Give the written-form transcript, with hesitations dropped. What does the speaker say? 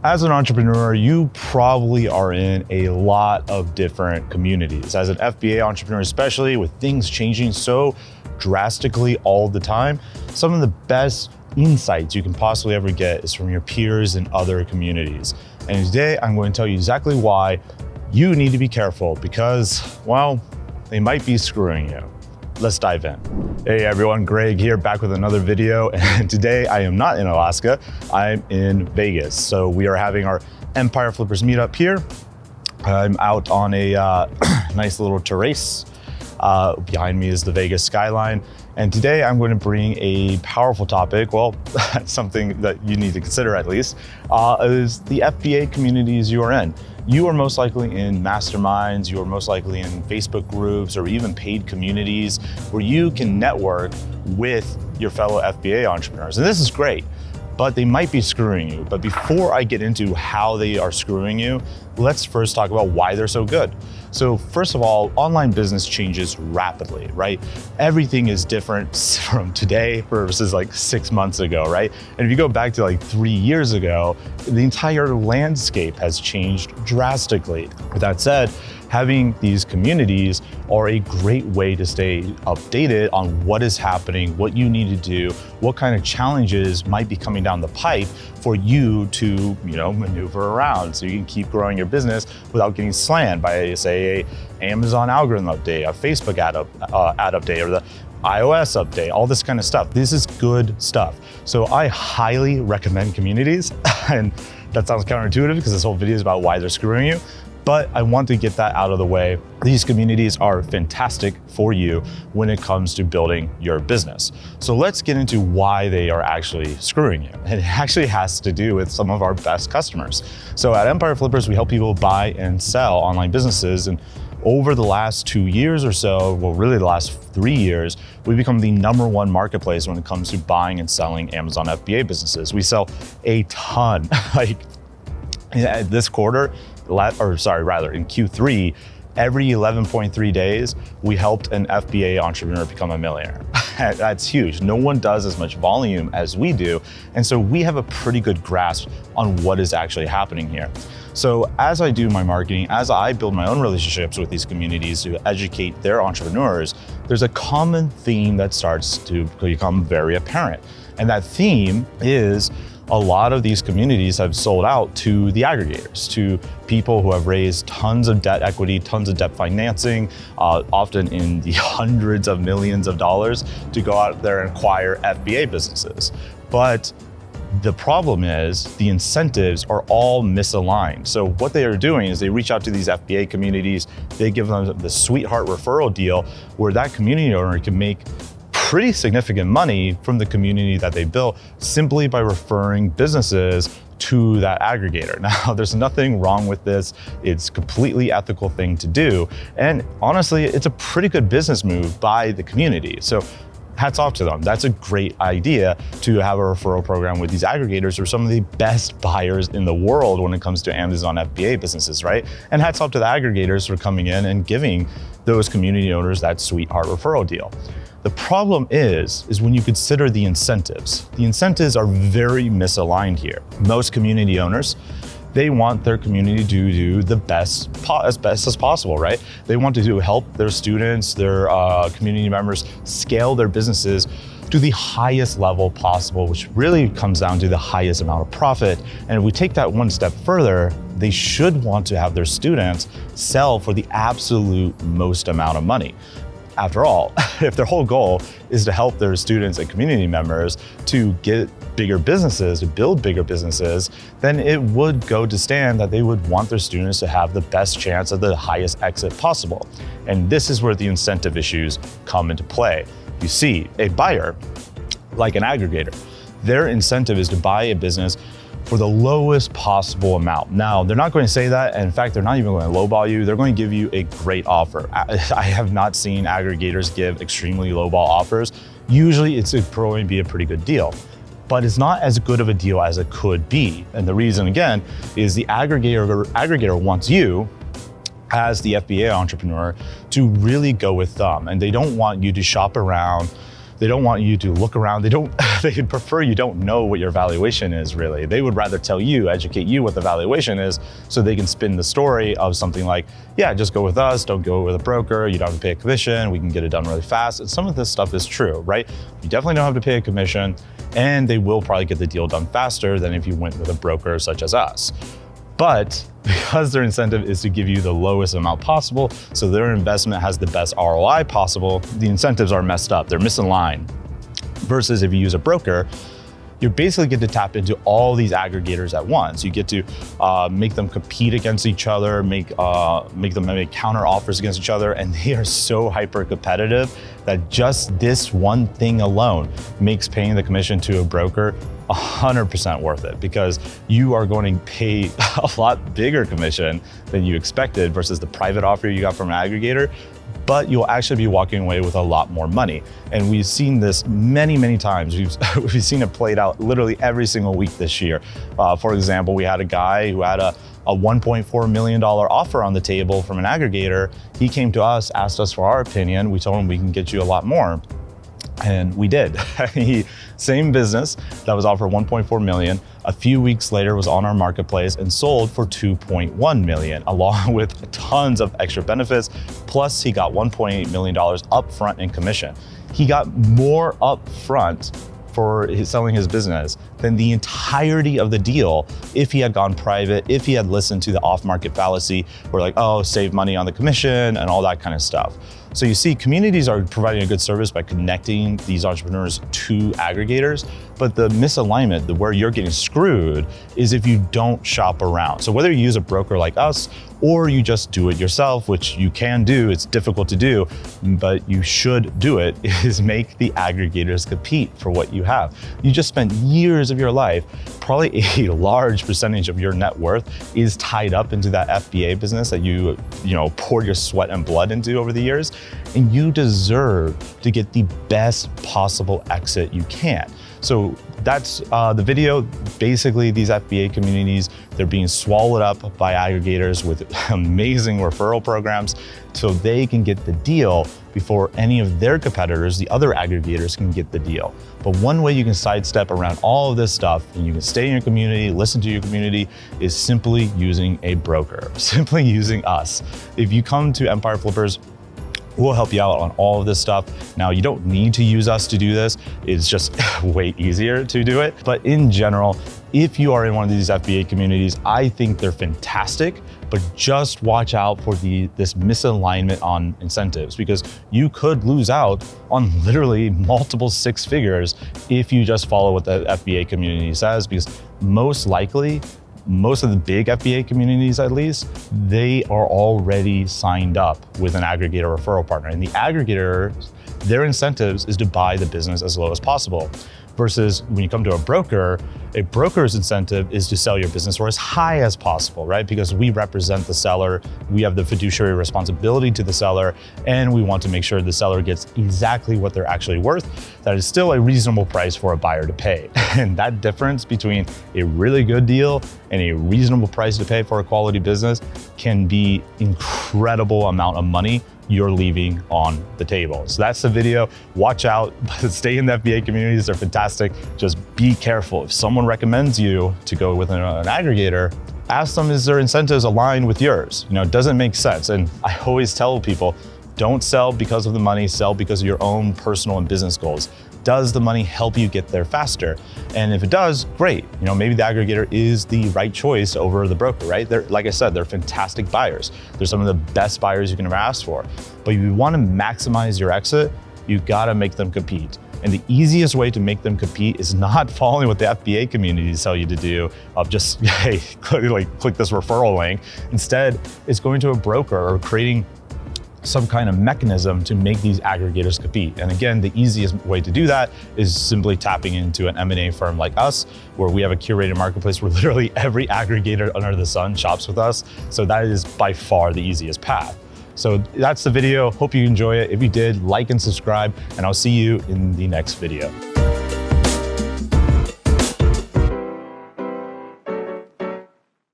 As an entrepreneur, you probably are in a lot of different communities. As an FBA entrepreneur, especially with things changing so drastically all the time, some of the best insights you can possibly ever get is from your peers in other communities. And today I'm going to tell you exactly why you need to be careful because, well, they might be screwing you. Let's dive in. Hey everyone, Greg here, back with another video. And today I am not in Alaska, I'm in Vegas. So we are having our Empire Flippers meetup here. I'm out on a nice little terrace. Behind me is the Vegas skyline. And today I'm going to bring a powerful topic, well, something that you need to consider at least, is the FBA communities you are in. You are most likely in masterminds, you are most likely in Facebook groups or even paid communities where you can network with your fellow FBA entrepreneurs. And this is great, but they might be screwing you. But before I get into how they are screwing you, let's first talk about why they're so good. So first of all, online business changes rapidly, right? Everything is different from today versus like 6 months ago, right? And if you go back to like 3 years ago, the entire landscape has changed drastically. With that said, having these communities are a great way to stay updated on what is happening, what you need to do, what kind of challenges might be coming down the pipe for you to, maneuver around so you can keep growing your business without getting slammed by, say, a Amazon algorithm update, a Facebook ad update, or the iOS update, all this kind of stuff. This is good stuff. So I highly recommend communities. And that sounds counterintuitive because this whole video is about why they're screwing you. But I want to get that out of the way. These communities are fantastic for you when it comes to building your business. So let's get into why they are actually screwing you. And it actually has to do with some of our best customers. So at Empire Flippers, we help people buy and sell online businesses. And over the last 2 years or so, well, really the last 3 years, we've become the number one marketplace when it comes to buying and selling Amazon FBA businesses. We sell a ton, like this quarter, in Q3, every 11.3 days, we helped an FBA entrepreneur become a millionaire. That's huge. No one does as much volume as we do. And so we have a pretty good grasp on what is actually happening here. So as I do my marketing, as I build my own relationships with these communities to educate their entrepreneurs, there's a common theme that starts to become very apparent. And that theme is a lot of these communities have sold out to the aggregators, to people who have raised tons of debt equity, tons of debt financing, often in the hundreds of millions of dollars to go out there and acquire FBA businesses. But the problem is the incentives are all misaligned. So what they are doing is they reach out to these FBA communities, they give them the sweetheart referral deal where that community owner can make pretty significant money from the community that they built simply by referring businesses to that aggregator. Now, there's nothing wrong with this. It's a completely ethical thing to do. And honestly, it's a pretty good business move by the community. So hats off to them. That's a great idea to have a referral program with these aggregators who are some of the best buyers in the world when it comes to Amazon FBA businesses, right? And hats off to the aggregators for coming in and giving those community owners that sweetheart referral deal. The problem is when you consider the incentives. The incentives are very misaligned here. Most community owners, they want their community to do the best as possible, right? They want to help their students, their community members scale their businesses to the highest level possible, which really comes down to the highest amount of profit. And if we take that one step further, they should want to have their students sell for the absolute most amount of money. After all, if their whole goal is to help their students and community members to get bigger businesses, to build bigger businesses, then it would go to stand that they would want their students to have the best chance of the highest exit possible. And this is where the incentive issues come into play. You see, a buyer, like an aggregator, their incentive is to buy a business for the lowest possible amount. Now, they're not going to say that, and in fact, they're not even going to lowball you. They're going to give you a great offer. I have not seen aggregators give extremely lowball offers. Usually, it's going to be a pretty good deal, but it's not as good of a deal as it could be. And the reason, again, is the aggregator wants you, as the FBA entrepreneur, to really go with them, and they don't want you to shop around. They don't want you to look around. They don't they'd prefer you don't know what your valuation is really. They would rather tell you, educate you what the valuation is so they can spin the story of something like, yeah, just go with us, don't go with a broker, you don't have to pay a commission, we can get it done really fast. And some of this stuff is true, right? You definitely don't have to pay a commission, and they will probably get the deal done faster than if you went with a broker such as us. But because their incentive is to give you the lowest amount possible, so their investment has the best ROI possible, the incentives are messed up, they're misaligned. Versus if you use a broker, you basically get to tap into all these aggregators at once. You get to make them compete against each other, make them make counter offers against each other, and they are so hyper competitive that just this one thing alone makes paying the commission to a broker 100% worth it, because you are going to pay a lot bigger commission than you expected versus the private offer you got from an aggregator, but you'll actually be walking away with a lot more money. And we've seen this many, many times. We've seen it played out literally every single week this year. For example, we had a guy who had a $1.4 million offer on the table from an aggregator. He came to us, asked us for our opinion. We told him we can get you a lot more. And we did. Same business that was offered 1.4 million, a few weeks later was on our marketplace and sold for 2.1 million, along with tons of extra benefits. Plus he got $1.8 million upfront in commission. He got more upfront for selling his business than the entirety of the deal if he had gone private, if he had listened to the off-market fallacy, where like, oh, save money on the commission and all that kind of stuff. So you see, communities are providing a good service by connecting these entrepreneurs to aggregators, but the misalignment, where you're getting screwed, is if you don't shop around. So whether you use a broker like us or you just do it yourself, which you can do, it's difficult to do, but you should do it, is make the aggregators compete for what you have. You just spent years of your life, probably a large percentage of your net worth is tied up into that FBA business that you poured your sweat and blood into over the years, and you deserve to get the best possible exit you can. So that's the video. Basically, these FBA communities, they're being swallowed up by aggregators with amazing referral programs so they can get the deal before any of their competitors, the other aggregators, can get the deal. But one way you can sidestep around all of this stuff and you can stay in your community, listen to your community, is simply using a broker, simply using us. If you come to Empire Flippers, we'll help you out on all of this stuff. Now, you don't need to use us to do this. It's just way easier to do it. But in general, if you are in one of these FBA communities, I think they're fantastic, but just watch out for this misalignment on incentives, because you could lose out on literally multiple six figures if you just follow what the FBA community says, because most likely, most of the big FBA communities, at least, they are already signed up with an aggregator referral partner. And the aggregator, their incentives is to buy the business as low as possible. Versus when you come to a broker's incentive is to sell your business for as high as possible, right? Because we represent the seller, we have the fiduciary responsibility to the seller, and we want to make sure the seller gets exactly what they're actually worth. That is still a reasonable price for a buyer to pay. And that difference between a really good deal and a reasonable price to pay for a quality business can be incredible amount of money you're leaving on the table. So that's the video. Watch out, stay in the FBA communities, they're fantastic. Just be careful. If someone recommends you to go with an aggregator, ask them, is their incentives aligned with yours? It doesn't make sense. And I always tell people, don't sell because of the money, sell because of your own personal and business goals. Does the money help you get there faster? And if it does, great. Maybe the aggregator is the right choice over the broker, right? Like I said, they're fantastic buyers. They're some of the best buyers you can ever ask for. But if you want to maximize your exit, you gotta make them compete. And the easiest way to make them compete is not following what the FBA communities tell you to do, of just, hey, click this referral link. Instead, it's going to a broker or creating some kind of mechanism to make these aggregators compete. And again, the easiest way to do that is simply tapping into an M&A firm like us, where we have a curated marketplace where literally every aggregator under the sun shops with us. So that is by far the easiest path. So that's the video. Hope you enjoy it. If you did, like and subscribe, and I'll see you in the next video.